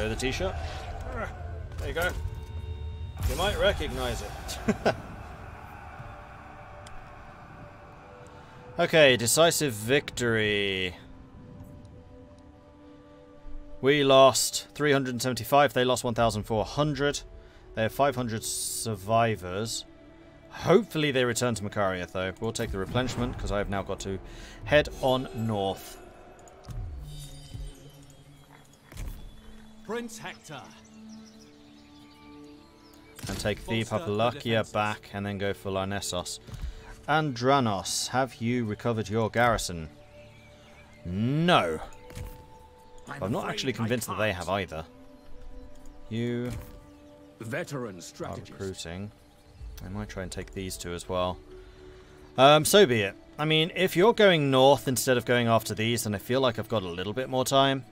go, the t-shirt. There you go. You might recognize it. Okay, decisive victory. We lost 375, they lost 1,400. They have 500 survivors. Hopefully they return to Macaria, though. We'll take the replenishment, because I have now got to head on north. Prince Hector. And take the Papalakia back, and then go for Larnessos. Andranos, have you recovered your garrison? No. I'm not actually convinced that they have either. You Veteran are strategist. recruiting. I might try and take these two as well. So be it. I mean, if you're going north instead of going after these, then I feel like I've got a little bit more time.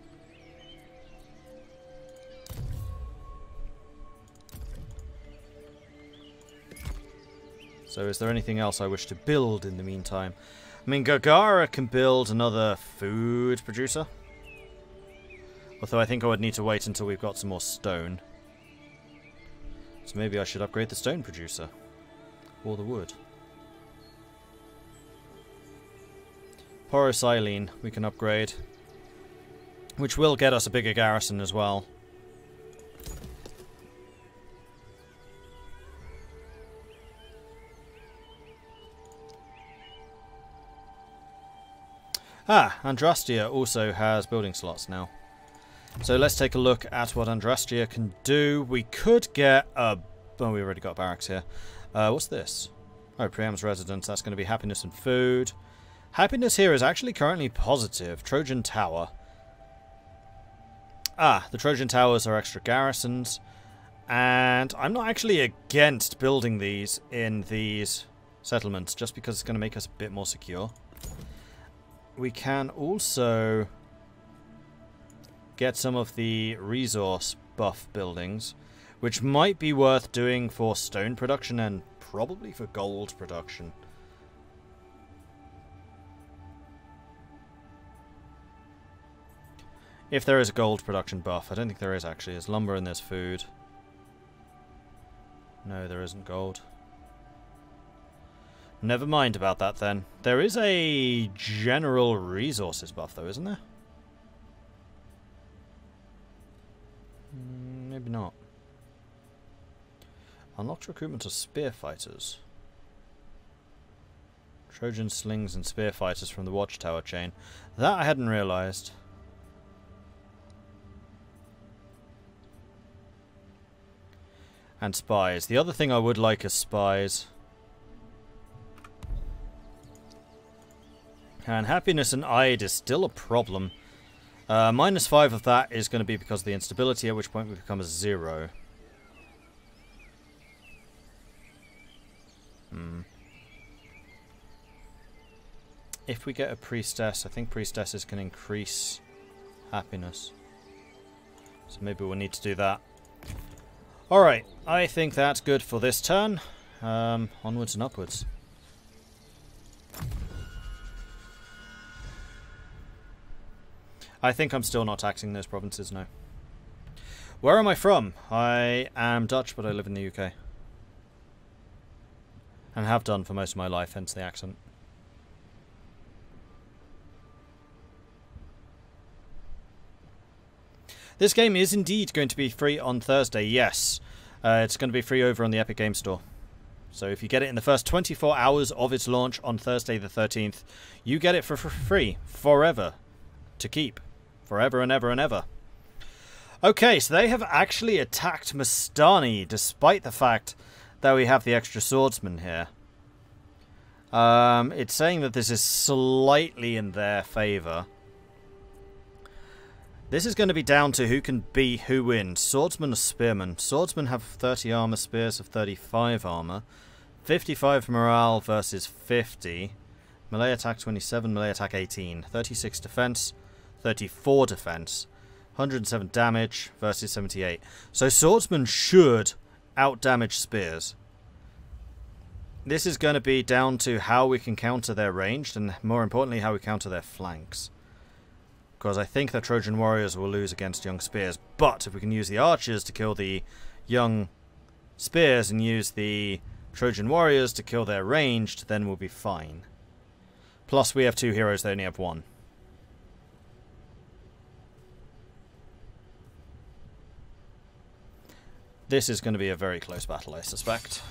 So is there anything else I wish to build in the meantime? I mean, Gagara can build another food producer. Although I think I would need to wait until we've got some more stone. So maybe I should upgrade the stone producer. Or the wood. Porosilene we can upgrade. Which will get us a bigger garrison as well. Ah, Andrastia also has building slots now. So let's take a look at what Andrastia can do. We could get a... Oh, we already got barracks here. What's this? Oh, Priam's residence. That's going to be happiness and food. Happiness here is actually currently positive. Trojan Tower. Ah, the Trojan Towers are extra garrisons. And I'm not actually against building these in these settlements, just because it's going to make us a bit more secure. We can also get some of the resource buff buildings, which might be worth doing for stone production and probably for gold production. If there is a gold production buff. I don't think there is actually. There's lumber and there's food. No, there isn't gold. Never mind about that then. There is a general resources buff though, isn't there? Maybe not. Unlocked recruitment of spear fighters. Trojan slings and spear fighters from the watchtower chain. That I hadn't realised. And spies. The other thing I would like is spies. And happiness and Ide is still a problem. -5 of that is going to be because of the instability, at which point we become a 0. If we get a priestess, I think priestesses can increase happiness. So maybe we'll need to do that. Alright, I think that's good for this turn. Onwards and upwards. I think I'm still not taxing those provinces, no. Where am I from? I am Dutch, but I live in the UK. And have done for most of my life, hence the accent. This game is indeed going to be free on Thursday, yes. It's going to be free over on the Epic Games Store. So if you get it in the first 24 hours of its launch on Thursday the 13th, you get it for free, forever, to keep. Forever and ever and ever. Okay, so they have actually attacked Mastani, despite the fact that we have the extra swordsman here. It's saying that this is slightly in their favour. This is going to be down to who can beat who wins. Swordsman or spearman? Swordsmen have 30 armour, spears have 35 armour. 55 morale versus 50. Melee attack 27, melee attack 18. 36 defense, 34 defense. 107 damage versus 78. So swordsmen should out-damage spears. This is going to be down to how we can counter their ranged and, more importantly, how we counter their flanks. because I think the Trojan warriors will lose against young spears. But if we can use the archers to kill the young spears and use the Trojan warriors to kill their ranged, then we'll be fine. Plus we have 2 heroes, they only have 1. This is going to be a very close battle, I suspect.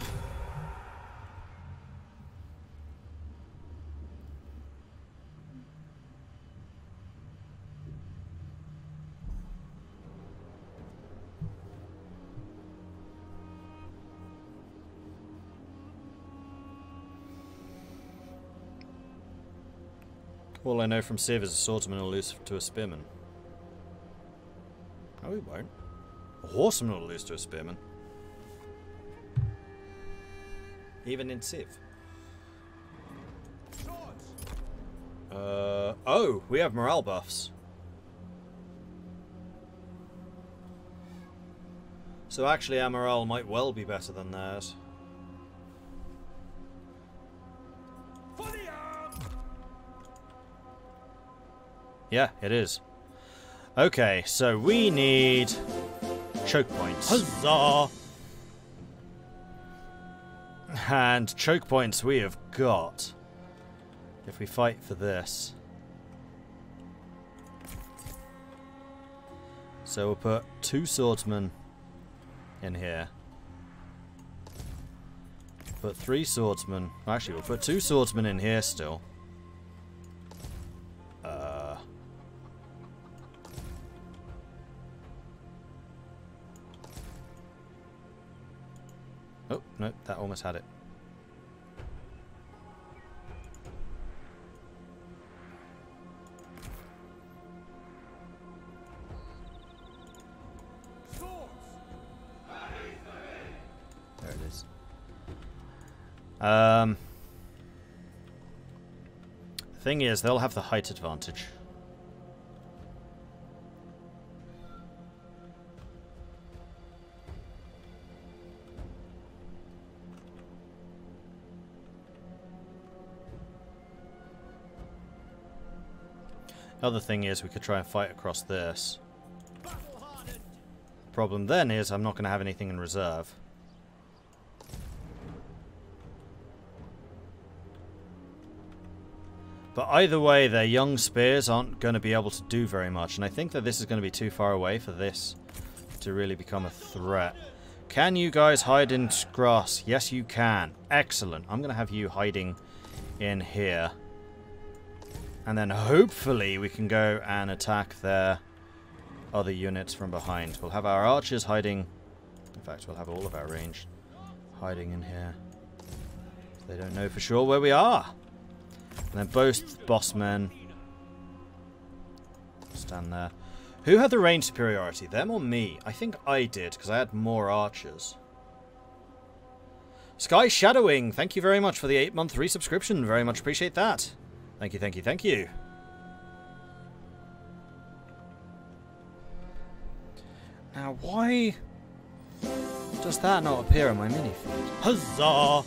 All I know from Civ is a swordsman will lose to a spearman. No, he won't. A horseman will lose to a spearman. Even in Civ. Oh, we have morale buffs. So actually our morale might well be better than theirs. Yeah, it is. Okay, so we need choke points. Huzzah! And choke points we have got. If we fight for this. So we'll put 2 swordsmen in here. Put 3 swordsmen. Actually, we'll put 2 swordsmen in here still. Oh, no, that almost had it. There it is. Thing is, they'll have the height advantage. Other thing is we could try and fight across this. Problem then is I'm not going to have anything in reserve. But either way, their young spears aren't going to be able to do very much, and I think that this is going to be too far away for this to really become a threat. Can you guys hide in grass? Yes, you can. Excellent. I'm going to have you hiding in here. And then hopefully we can go and attack their other units from behind. We'll have our archers hiding. In fact, we'll have all of our range hiding in here. So they don't know for sure where we are. And then both bossmen stand there. Who had the range superiority? Them or me? I think I did, because I had more archers. Sky Shadowing, thank you very much for the 8-month resubscription. Very much appreciate that. Thank you, thank you, thank you. Now, why does that not appear on my mini feed? Huzzah!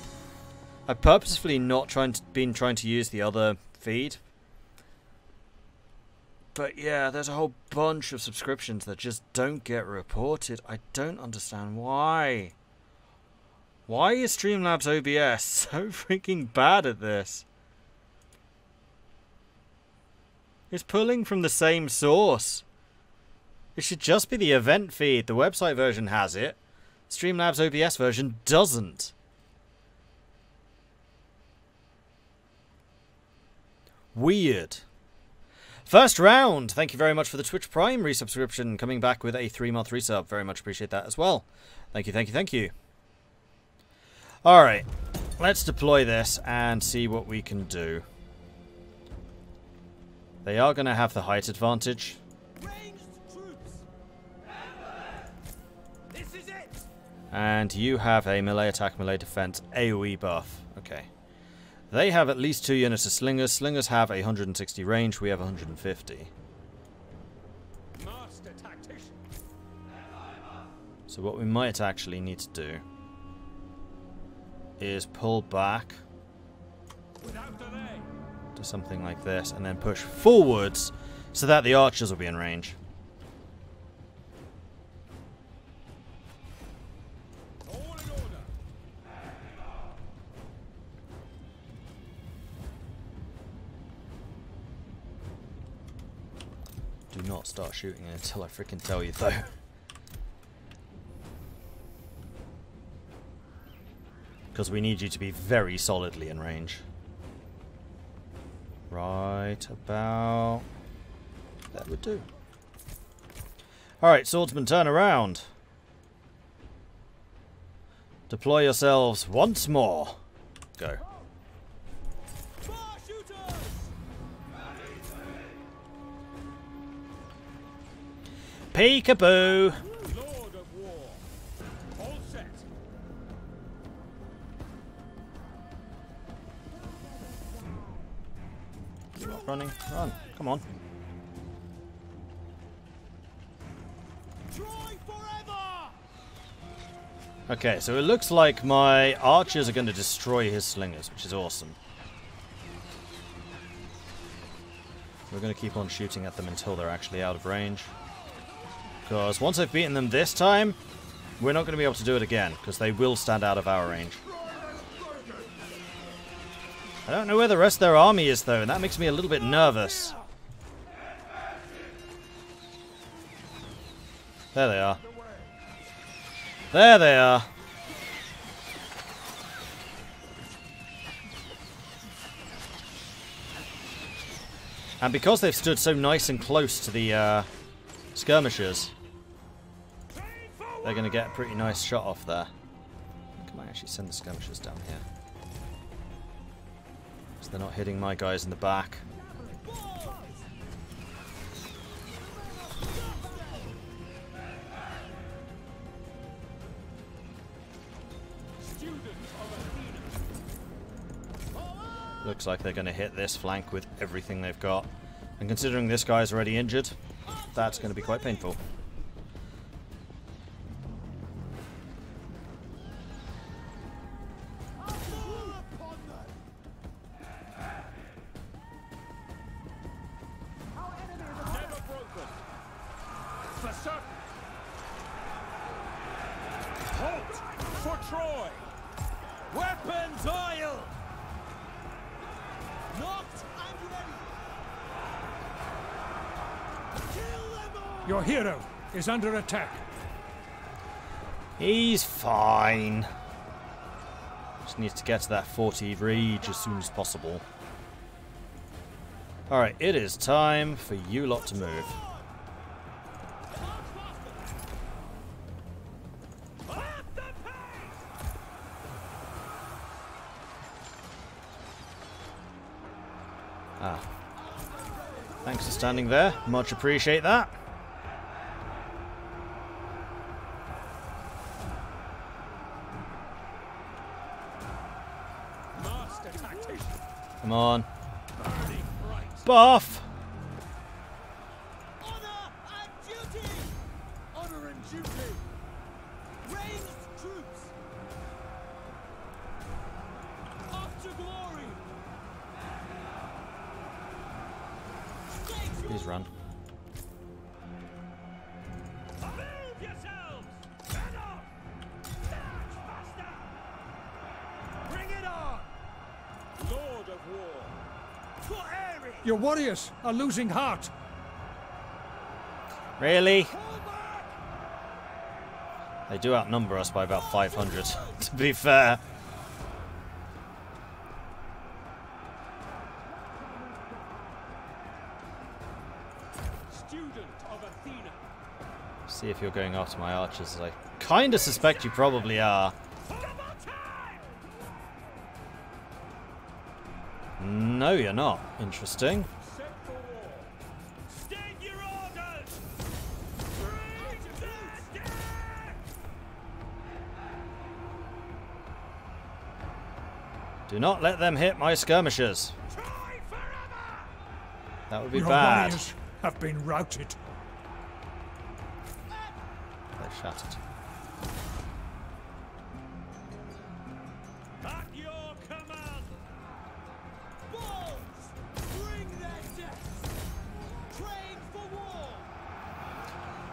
I've purposefully not been trying to use the other feed. But yeah, there's a whole bunch of subscriptions that just don't get reported. I don't understand why. Why is Streamlabs OBS so freaking bad at this? It's pulling from the same source. It should just be the event feed. The website version has it. Streamlabs OBS version doesn't. Weird. First round. Thank you very much for the Twitch Prime resubscription. Coming back with a 3-month resub. Very much appreciate that as well. Thank you, thank you, thank you. Alright. Let's deploy this and see what we can do. They are going to have the height advantage. This is it. And you have a melee attack, melee defense, AoE buff. Okay. They have at least 2 units of slingers. Slingers have 160 range. We have 150. Master tactician. So what we might actually need to do is pull back. Without delay. To something like this, and then push forwards so that the archers will be in range. Do not start shooting until I freaking tell you, though. Because we need you to be very solidly in range. Right about... that would do. Alright, swordsmen, turn around. Deploy yourselves once more. Go. Peekaboo! Lord of War. All set. You're not running. Run. Come on. Okay, so it looks like my archers are going to destroy his slingers, which is awesome. We're going to keep on shooting at them until they're actually out of range. Because once I've beaten them this time, we're not going to be able to do it again, because they will stand out of our range. I don't know where the rest of their army is, though, and that makes me a little bit nervous. There they are. There they are. And because they've stood so nice and close to the skirmishers, they're going to get a pretty nice shot off there. Can I actually send the skirmishers down here? So they're not hitting my guys in the back. Looks like they're going to hit this flank with everything they've got. And considering this guy's already injured, that's going to be quite painful. Halt for Troy! Weapons oil! Knocked and ready! Kill them all! Your hero is under attack. He's fine. Just needs to get to that 40 reach as soon as possible. Alright, it is time for you lot to move. Ah. Thanks for standing there. Much appreciate that. Come on. Buff! Honor and duty! Honor and duty! Ranged troops! Up to glory! Please run. Move yourselves! Stand up! March faster! Bring it on! Lord of War! For Ares! Your warriors are losing heart. Really? They do outnumber us by about 500, to be fair. Student of Athena! See if you're going after my archers, as I kind of suspect you probably are. No, you're not. Interesting. Set for war! State your orders! Do not let them hit my skirmishers. Try forever! That would be Your bad. warriors have been routed. They're shattered. At your command! Bulls! Bring their death! Train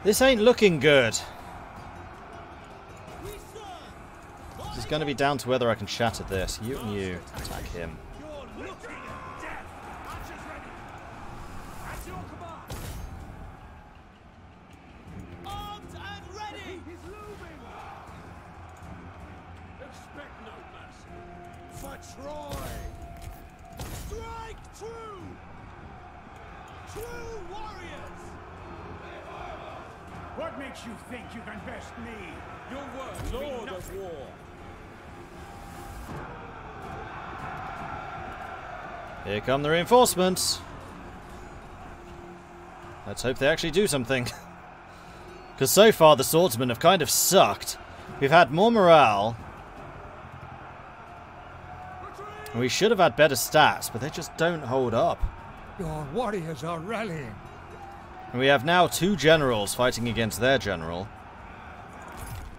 This ain't looking good. This is going to be down to whether I can shatter this. You and you attack him. What makes you think you can best me? Your word, Lord of War. Here come the reinforcements. Let's hope they actually do something. Because so far the swordsmen have kind of sucked. We've had more morale. We should have had better stats, but they just don't hold up. Your warriors are rallying. And we have now 2 generals fighting against their general.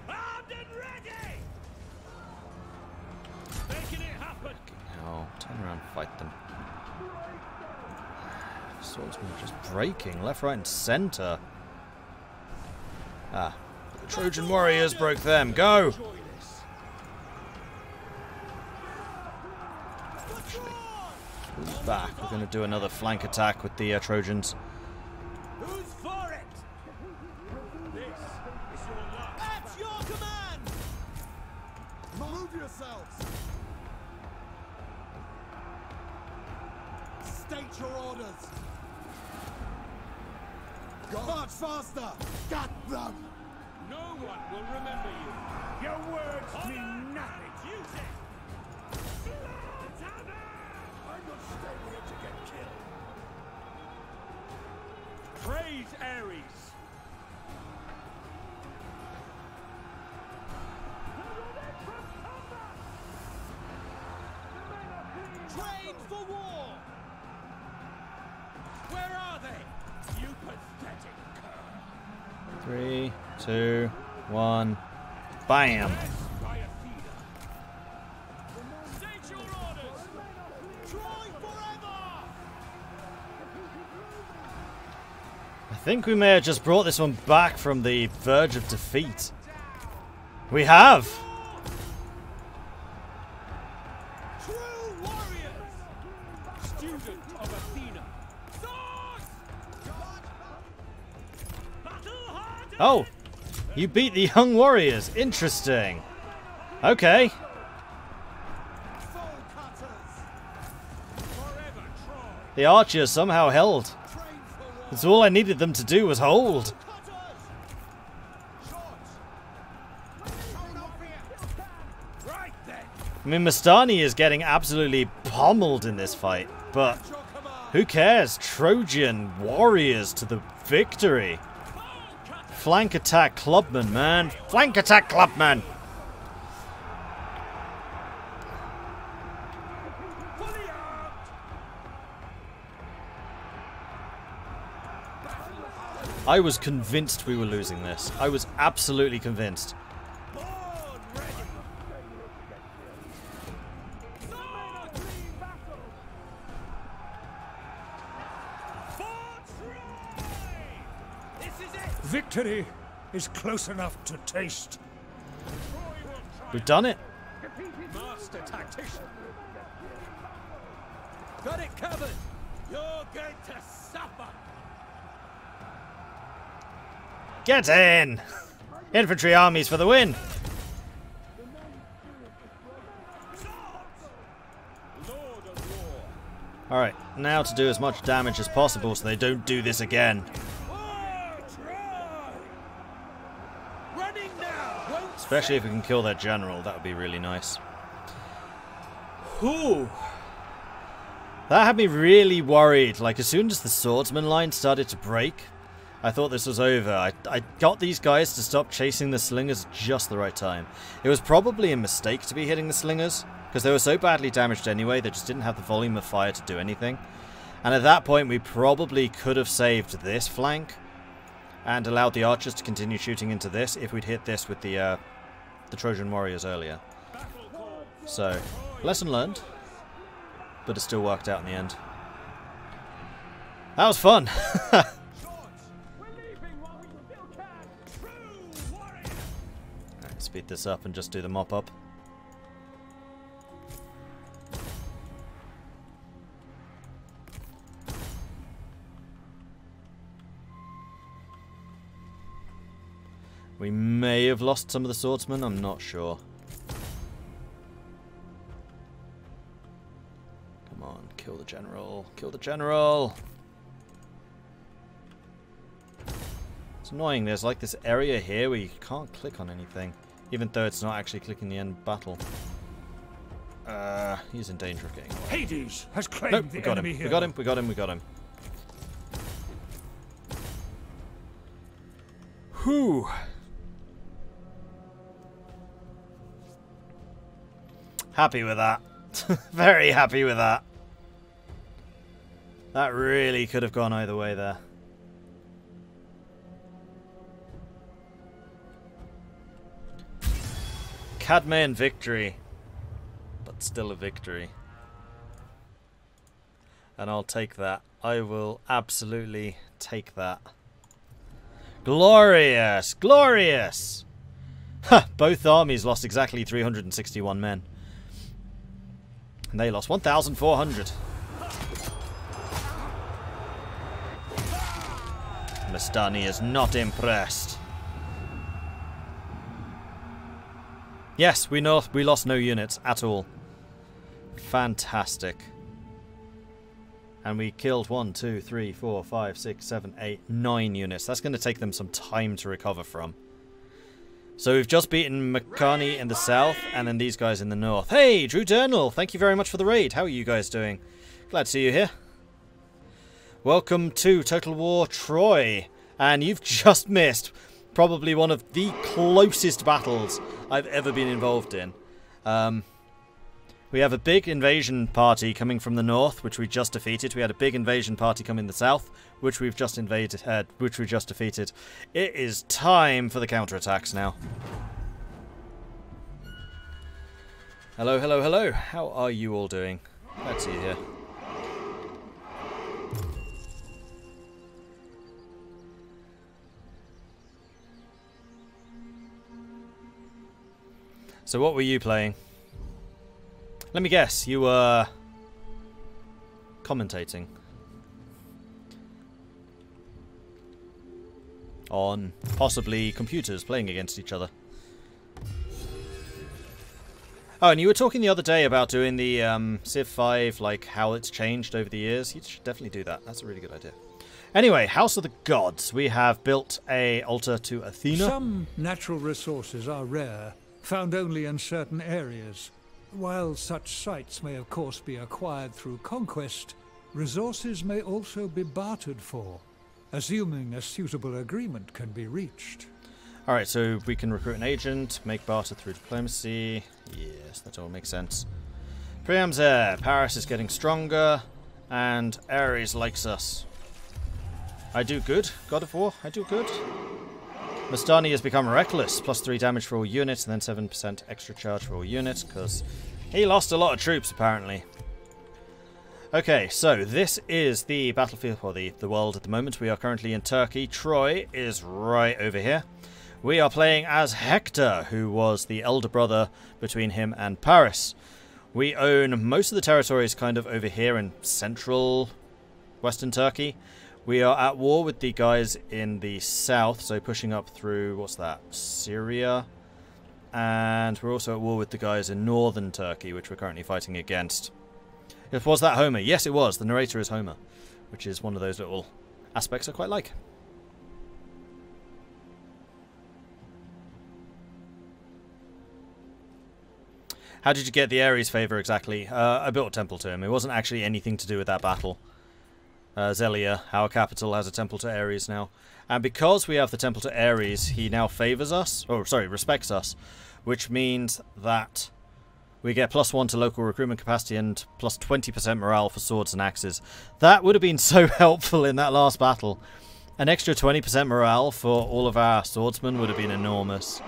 Armed and ready. Making it happen. Hell, turn around and fight them. Swordsmen are just breaking left, right, and center. Ah, the Trojan warriors broke them. Go! Move back. We're going to do another flank attack with the Trojans. Who's for it? This is your luck. At your command. Move yourselves. State your orders. Go much faster. Got them. No one will remember you. Your words mean nothing. Use it. I'm not staying here to get killed. Praise Ares. Train for war. Where are they? You pathetic cur. 3, 2, 1. Bam! State your orders. Troy forever. I think we may have just brought this one back from the verge of defeat. We have! True warriors. Student of Athena. Swords. Battle hardened. Oh! You beat the young warriors. Interesting. Okay. Soul cutters. Forever Troy. The archers somehow held. Train for war. That's all I needed them to do was hold. Cutters. Short. Show no fear. Right then. I mean, Mastani is getting absolutely pummeled in this fight, but Your command. who cares? Trojan warriors to the victory. Flank attack clubman, man. Flank attack clubman. Fully armed. I was convinced we were losing this. I was absolutely convinced. Born ready. Sword. For Troy. This is it. Victory is close enough to taste. Troy will try. We've done it. Master tactician. Got it covered. You're going to suffer. Get in! Infantry armies for the win! Lord of War. Alright, now to do as much damage as possible so they don't do this again. For Troy. Running now. Won't Especially if we can kill their general, that would be really nice. Whew. That had me really worried. Like, as soon as the swordsman line started to break, I thought this was over. I got these guys to stop chasing the slingers at just the right time. It was probably a mistake to be hitting the slingers, because they were so badly damaged anyway, they just didn't have the volume of fire to do anything. And at that point, we probably could have saved this flank and allowed the archers to continue shooting into this if we'd hit this with the Trojan warriors earlier. So, lesson learned, but it still worked out in the end. That was fun! speed this up and just do the mop-up. We may have lost some of the swordsmen, I'm not sure. Come on, kill the general, kill the general! It's annoying, there's like this area here where you can't click on anything, even though it's not actually clicking the end battle. He's in danger of getting away. Hades has claimed Nope, the we got enemy him, here. we got him, we got him, we got him. Whew! Happy with that. Very happy with that. That really could have gone either way there. Cadmean victory. But still a victory. And I'll take that. I will absolutely take that. Glorious! Glorious! Ha! Both armies lost exactly 361 men. And they lost 1,400. Mastani is not impressed. Yes, we lost no units at all. Fantastic. And we killed 1, 2, 3, 4, 5, 6, 7, 8, 9 units. That's going to take them some time to recover from. So we've just beaten Makani in the south, and then these guys in the north. Hey, Drew Durnall, thank you very much for the raid. How are you guys doing? Glad to see you here. Welcome to Total War Troy, and you've just missed probably one of the closest battles I've ever been involved in. We have a big invasion party coming from the north, which we just defeated. We had a big invasion party coming in the south, which we've just defeated. It is time for the counterattacks now. Hello, hello, hello. How are you all doing? Glad to see you here. So what were you playing? Let me guess, you were commentating on possibly computers playing against each other. Oh, and you were talking the other day about doing the Civ 5, like how it's changed over the years. You should definitely do that. That's a really good idea. Anyway, House of the Gods. We have built a altar to Athena. Some natural resources are rare, found only in certain areas. While such sites may of course be acquired through conquest, resources may also be bartered for, assuming a suitable agreement can be reached. Alright, so we can recruit an agent, make barter through diplomacy. Yes, that all makes sense. Priam's there. Paris is getting stronger, and Ares likes us. I do good, God of War, I do good. Mastani has become reckless, plus 3 damage for all units, and then 7% extra charge for all units, because he lost a lot of troops, apparently. Okay, so this is the battlefield, or the world at the moment. We are currently in Turkey. Troy is right over here. We are playing as Hector, who was the elder brother between him and Paris. We own most of the territories kind of over here in central western Turkey. We are at war with the guys in the south, so pushing up through, what's that, Syria? And we're also at war with the guys in northern Turkey, which we're currently fighting against. Was that Homer? Yes, it was. The narrator is Homer, which is one of those little aspects I quite like. How did you get the Ares favour exactly? I built a temple to him. It wasn't actually anything to do with that battle. Zelia, our capital, has a temple to Ares now. And because we have the temple to Ares, he now favours us. Oh, sorry, respects us. Which means that we get +1 to local recruitment capacity and plus 20% morale for swords and axes. That would have been so helpful in that last battle. An extra 20% morale for all of our swordsmen would have been enormous.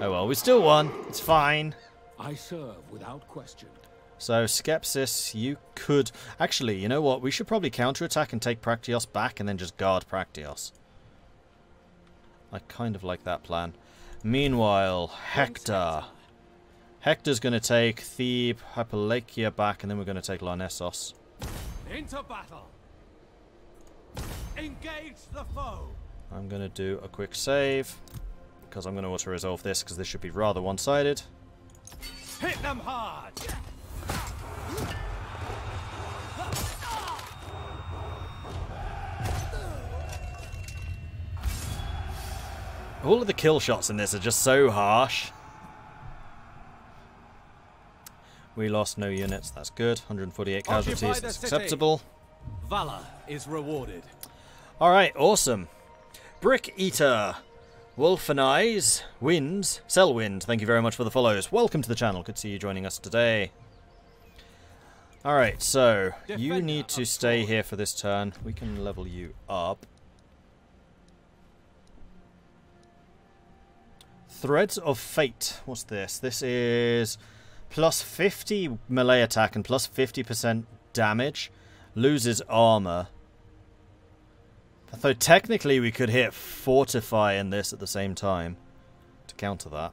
Oh well, we still won. It's fine. I serve without question. So, Skepsis, you could... Actually, you know what? We should probably counterattack and take Praktios back and then just guard Praktios. I kind of like that plan. Meanwhile, Hector. Hector's going to take Thebe, Hypolakia back, and then we're going to take Larnessos. Into battle. Engage the foe. I'm going to do a quick save, because I'm going to auto-resolve this, because this should be rather one-sided. Hit them hard. All of the kill shots in this are just so harsh. We lost no units, that's good. 148 casualties, that's acceptable. Valor is rewarded. Alright, awesome. Brick Eater, Wolf and Eyes, Winds, Selwind, thank you very much for the follows. Welcome to the channel, good to see you joining us today. Alright, so you need to stay here for this turn. We can level you up. Threads of Fate. What's this? This is plus 50 melee attack and plus 50% damage. Loses armor. Though technically we could hit Fortify in this at the same time to counter that.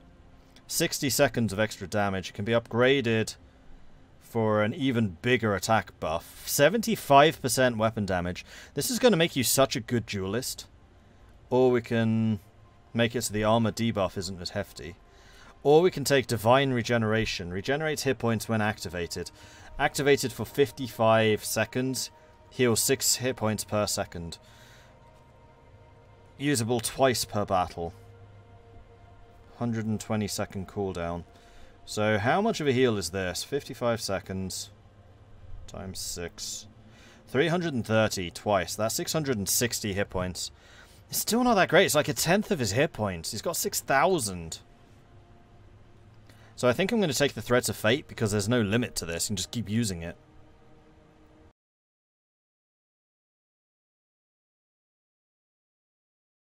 60 seconds of extra damage. It can be upgraded for an even bigger attack buff. 75% weapon damage. This is going to make you such a good duelist. Or we can make it so the armor debuff isn't as hefty. Or we can take Divine Regeneration. Regenerates hit points when activated. Activated for 55 seconds. Heals 6 hit points per second. Usable twice per battle. 120 second cooldown. So how much of a heal is this? 55 seconds. Times 6. 330 twice. That's 660 hit points. It's still not that great. It's like a tenth of his hit points. He's got 6,000. So I think I'm going to take the Threads of Fate because there's no limit to this. You can just keep using it.